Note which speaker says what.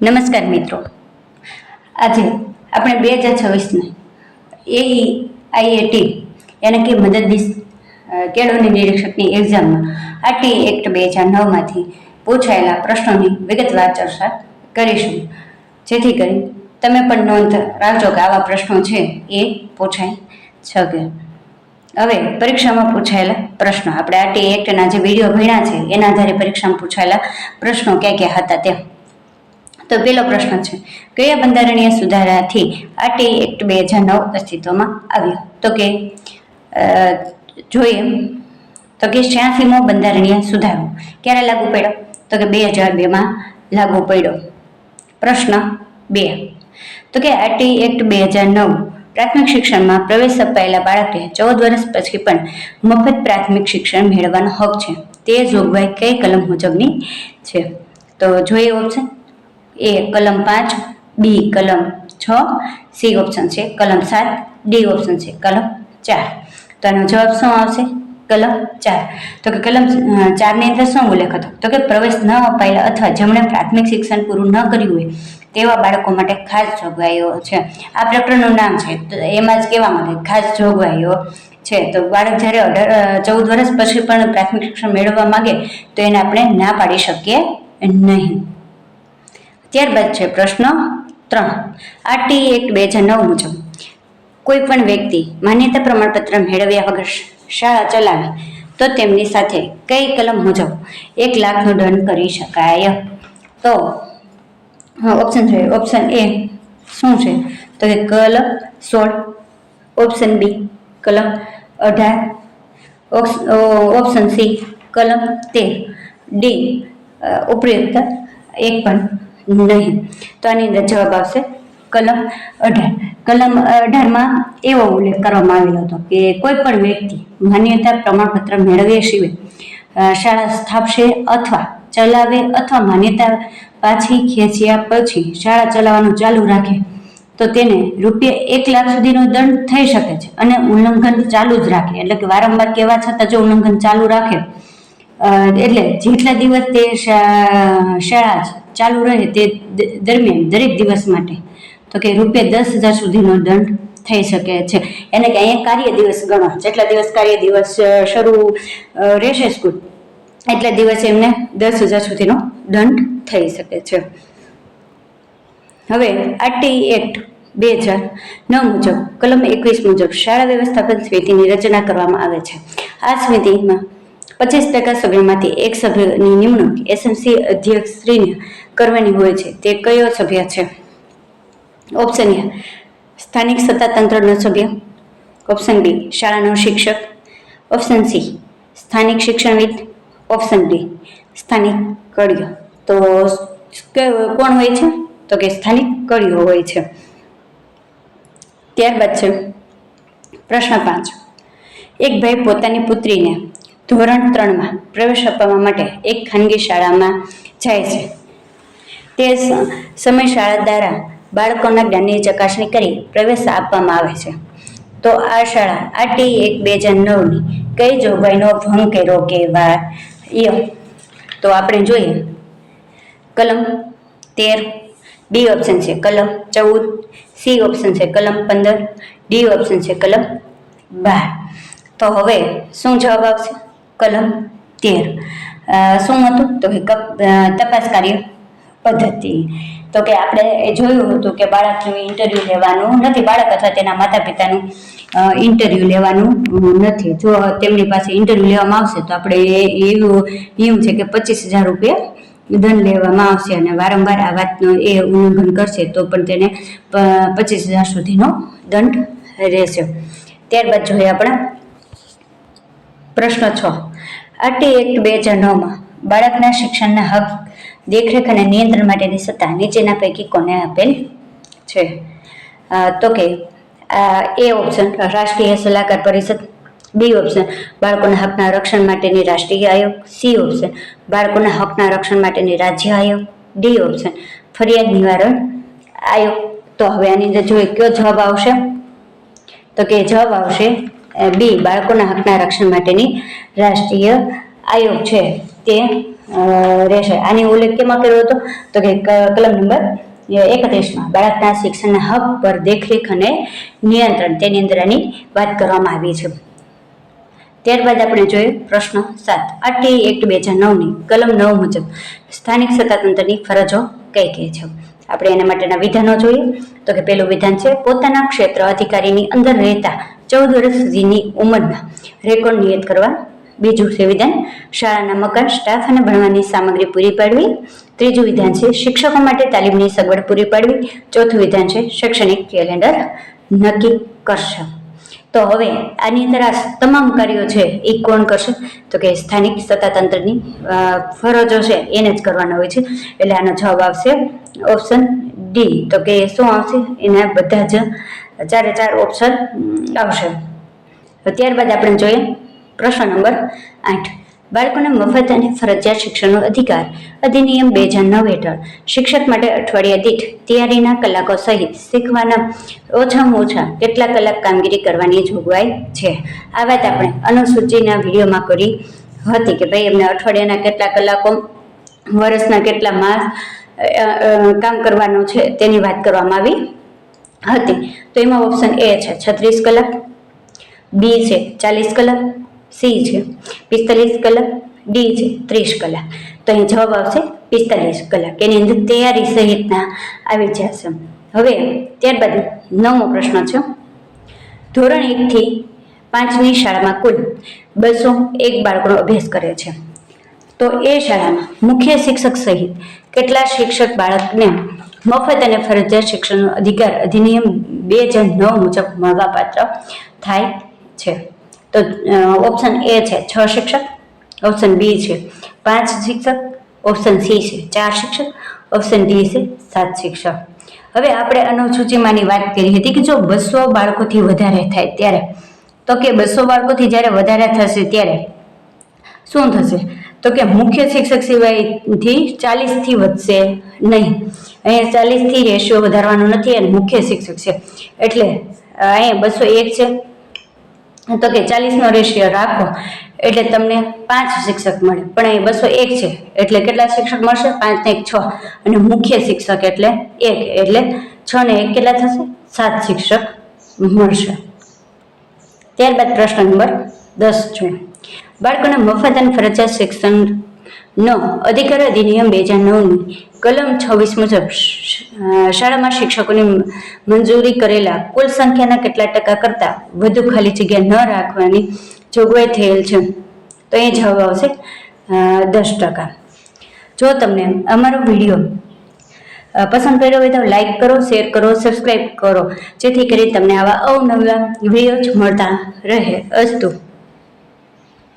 Speaker 1: નમસ્કાર મિત્રો, આજે આપણે 2026 AEIAT यानी कि મદદનીશ કેળવણી નિરીક્ષકની એક્ઝામમાં આરટી એક્ટ 2009માંથી પૂછાયેલા પ્રશ્નોની વિગતવાર ચર્ચા કરીશું, જેથી કરી તમે પણ નોંધ રાખજો કે આવા પ્રશ્નો છે એ પૂછાઈ શકે. હવે પરીક્ષામાં પૂછાયેલા પ્રશ્નો, આપણે આરટી એક્ટના જે વિડીયો ભણ્યા છે એના આધારે પરીક્ષામાં પૂછાયેલા પ્રશ્નો ક્યાં ક્યાં હતા તે. તો પહેલો પ્રશ્ન છે, કયા બંધારણીય સુધારાથી આરટી એક્ટ 2009 અસ્તિત્વમાં આવ્યો? તો કે જોઈએ તો કે 86મો બંધારણીય સુધારો ક્યારે લાગુ પડ્યો? તો કે 2002માં લાગુ પડ્યો. પ્રશ્ન 2, તો કે આરટી એક્ટ 2009 પ્રાથમિક શિક્ષણમાં પ્રવેશ અપાયેલા બાળકને 14 વર્ષ પછી પણ મફત પ્રાથમિક શિક્ષણ મેળવવાનો હક છે. તે જોગવાઈ કઈ કલમ મુજબની છે? તો જોઈએ ઓપ્શન: A કલમ 5, B કલમ 6, C ઓપ્શન છે કલમ 7, D ઓપ્શન છે કલમ 4. તો આનો જવાબ શું આવશે? કલમ 4. તો કે કલમ 4 ની અંદર શું ઉલ્લેખ હતો? તો કે પ્રવેશ ન અપાયેલા અથવા જેમણે પ્રાથમિક શિક્ષણ પૂરું ન કર્યું હોય તેવા બાળકો માટે ખાસ જોગવાઈઓ છે. આ પ્રકરણનું નામ છે, તો એમાં જ કહેવા માટે ખાસ જોગવાઈઓ છે. તો બાળક જ્યારે 14 વર્ષ પછી પણ પ્રાથમિક શિક્ષણ મેળવવા માંગે તો એને આપણે ના પાડી શકીએ નહીં. ત્યારબાદ છે પ્રશ્ન 3, આરટી એક્ટ 2009 મુજબ કોઈ પણ વ્યક્તિ માન્યતા પ્રમાણપત્ર મેળવ્યા વગર શાળા ચલાવે તો તેમની સાથે કઈ કલમ મુજબ 1 લાખનો દંડ કરી શકાય? તો ઓપ્શન છે, ઓપ્શન A શું છે? તો કે કલમ 16, ઓપ્શન B કલમ 18, ઓપ્શન C કલમ 13, D ઉપયુક્ત એક પણ નહીં. તો આની અંદર જવાબ આવશે કલમ 18. કલમ 18માં એવો ઉલ્લેખ કરવામાં આવેલો હતો કે કોઈ પણ વ્યક્તિ માન્યતા પ્રમાણપત્ર મેળવ્યા સિવાય શાળા સ્થાપશે અથવા ચલાવે અથવા માન્યતા પાછી ખેંચ્યા પછી શાળા ચલાવવાનું ચાલુ રાખે તો તેને ₹1 લાખ સુધીનો દંડ થઈ શકે છે. અને ઉલ્લંઘન ચાલુ જ રાખે, એટલે કે વારંવાર કહેવા છતાં જો ઉલ્લંઘન ચાલુ રાખે એટલે જેટલા દિવસ તે શાળા ચાલુ રહે તે દરમિયાન દરેક દિવસ માટે તો કે ₹10,000 સુધીનો દંડ થઈ શકે છે. એને કે અહીંયા કાર્ય દિવસ ગણો, જેટલા દિવસ કાર્ય દિવસ શરૂ રહેશે સ્કૂલ એટલા દિવસે એમને 10,000 સુધીનો દંડ થઈ શકે છે. હવે આરટી એક્ટ 2009 મુજબ કલમ 21 મુજબ શાળા વ્યવસ્થાપન સમિતિની રચના કરવામાં આવે છે. આ સમિતિમાં 25% સભ્યોમાંથી એક સભ્યની નિમણૂક એસએમસી અધ્યક્ષશ્રીને કરવાની હોય છે. તે કયો સભ્ય છે? ઓપ્શન A સ્થાનિક સત્તાતંત્રનો સભ્ય, ઓપ્શન B શાળાનો શિક્ષક, ઓપ્શન C સ્થાનિક શિક્ષણવિદ, ઓપ્શન D સ્થાનિક કડીઓ. તો કોણ હોય છે? તો કે સ્થાનિક કડીઓ હોય છે. ત્યારબાદ છે પ્રશ્ન 5, એક ભાઈ પોતાની પુત્રીને ધોરણ 3માં પ્રવેશ અપાવવા માટે એક ખાનગી શાળામાં જાય છે. તે સમય શાળા દ્વારા બાળકોના જ્ઞાનની ચકાસણી કરી પ્રવેશ આપવામાં આવે છે. તો આ શાળા આરટી એક્ટ 2009ની કઈ જોગવાઈનો ભંગ કર્યો કહેવાય? તો આપણે જોઈએ કલમ 13, B ઓપ્શન છે કલમ 14, C ઓપ્શન છે કલમ 15, D ઓપ્શન છે કલમ 12. તો હવે શું જવાબ આવશે? કલમ 13. શું હતું? તો કે તપાસ કાર્ય પદ્ધતિ. તો કે આપણે જોયું હતું કે બાળકનું ઇન્ટરવ્યૂ લેવાનું નથી, બાળક અથવા તેના માતા પિતાનું ઇન્ટરવ્યૂ લેવાનું નથી. જો તેમની પાસે ઇન્ટરવ્યૂ લેવામાં આવશે તો આપણે એવું નિયમ છે કે ₹25,000 દંડ લેવામાં આવશે, અને વારંવાર આ વાતનો એ ઉલ્લંઘન કરશે તો પણ તેને 25,000 સુધીનો દંડ રહેશે. ત્યારબાદ જોઈએ આપણે પ્રશ્ન 6, આરટી એક્ટ 2009માં બાળકના શિક્ષણના હક, દેખરેખ અને નિયંત્રણ માટેની સત્તા નીચેના પૈકી કોને આપેલ છે? તો કે A ઓપ્શન રાષ્ટ્રીય સલાહકાર પરિષદ, B ઓપ્શન બાળકોના હકના રક્ષણ માટેની રાષ્ટ્રીય આયોગ, C ઓપ્શન બાળકોના હકના રક્ષણ માટેની રાજ્ય આયોગ, D ઓપ્શન ફરિયાદ નિવારણ આયોગ. તો હવે આની અંદર જોઈએ કયો જવાબ આવશે? તો કે જવાબ આવશે B બાળકોના હકના રક્ષણ માટેની રાષ્ટ્રીય આયોગ છે તે રહેશે. આની ઉલ્લેખ કેમાં કર્યો હતો? તો કે કલમ નંબર 31 બાળકના શિક્ષણના હક પર દેખરેખ અને નિયંત્રણ, તેની અંદર આની વાત કરવામાં આવી છે. ત્યારબાદ આપણે જોઈએ પ્રશ્ન 7. આરટીઆઈ એક્ટ 2009 કલમ 9 મુજબ સ્થાનિક સત્તાતંત્રની ફરજો કઈ કઈ છે? આપણે એના માટેના વિધાનો જોઈએ. તો કે પહેલું વિધાન છે, પોતાના ક્ષેત્ર અધિકારીની અંદર રહેતા 14 વર્ષ સુધીની ઉંમરના રેકોર્ડ નિયત કરવા. બીજું છે વિધાન, શાળાના મકાન, સ્ટાફ અને ભણવાની સામગ્રી પૂરી પાડવી. ત્રીજું વિધાન છે, શિક્ષકો માટે તાલીમની સગવડ પૂરી પાડવી. ચોથું વિધાન છે, શૈક્ષણિક કેલેન્ડર નક્કી કરશે. તો હવે આની અંદર આ તમામ કાર્યો છે એ કોણ કરશે? તો કે સ્થાનિક સત્તાતંત્રની ફરજો છે એને જ કરવાના હોય છે. એટલે આનો જવાબ આવશે ઓપ્શન ડી. તો કે શું આવશે? એના બધા જ 4 ઓપ્શન આવશે. ત્યારબાદ આપણે જોઈએ પ્રશ્ન નંબર 8. બાળકોને મફત અને ફરજિયાત શિક્ષણનો અધિકાર અધિનિયમ 2009 હેઠળ શિક્ષક માટે અઠવાડિયા દીઠ તૈયારીના કલાકો સહિત શીખવાના ઓછામાં ઓછા કેટલા કલાક કામગીરી કરવાની જોગવાઈ છે? આ વાત આપણે અનુસૂચિના વિડીયોમાં કરી હતી કે ભાઈ એમને અઠવાડિયાના કેટલા કલાકો, વર્ષના કેટલા માસ કામ કરવાનું છે તેની વાત કરવામાં આવી હતી. તો એમાં ઓપ્શન એ છે 36 કલાક, બી છે 40 કલાક, સી છે 45 કલાક, ડી છે 30 કલાક. તો અહીં જવાબ આવશે 45 કલાક. એની અંદર તૈયારી સહિતના આવી જશે. હવે ત્યારબાદ 9મો પ્રશ્ન છે, ધોરણ 1 થી 5ની શાળામાં કુલ 201 બાળકોનો અભ્યાસ કરે છે. તો એ શાળામાં મુખ્ય શિક્ષક સહિત કેટલા શિક્ષક બાળકને મફત અને ફરજિયાત શિક્ષણનો અધિકાર અધિનિયમ 2009 મુજબ મળવાપાત્ર થાય છે? તો ઓપ્શન એ છે 6 શિક્ષક, ઓપ્શન બી છે 5 શિક્ષક, ઓપ્શન સી છે 4 શિક્ષક, ઓપ્શન ડી છે 7 શિક્ષક. હવે આપણે અનુસૂચિમાંની વાત કરી હતી કે જો 200 બાળકોથી વધારે થાય ત્યારે, તો કે 200 બાળકોથી જ્યારે વધારે થશે ત્યારે શું થશે? તો કે મુખ્ય શિક્ષક સિવાયથી 40થી વધશે નહીં. અહીંયા 40થી રેશિયો વધારવાનો નથી અને મુખ્ય શિક્ષક છે એટલે અહીંયા 201 છે. તો કે 40નો રેશિયો રાખો એટલે તમને 5 શિક્ષક મળે. પણ અહીં 201 છે એટલે કેટલા શિક્ષક મળશે? 5 ને 1 6 અને મુખ્ય શિક્ષક એટલે 1 એટલે 6 ને 1 કેટલા થશે? 7 શિક્ષક મળશે. ત્યારબાદ પ્રશ્ન નંબર 10 છે, બાળકોને મફત અને ફરજિયાત શિક્ષણનો અધિકાર અધિનિયમ 2009ની કલમ 26 મુજબ શાળામાં શિક્ષકોની મંજૂરી કરેલા કુલ સંખ્યાના કેટલા ટકા કરતાં વધુ ખાલી જગ્યા ન રાખવાની જોગવાઈ થયેલ છે? તો એ જવાબ આવશે 10%. જો તમને અમારો વિડીયો પસંદ કર્યો હોય તો લાઈક કરો, શેર કરો, સબસ્ક્રાઈબ કરો, જેથી કરી તમને આવા અવનવા વિડીયો મળતા રહે. અસ્તુ.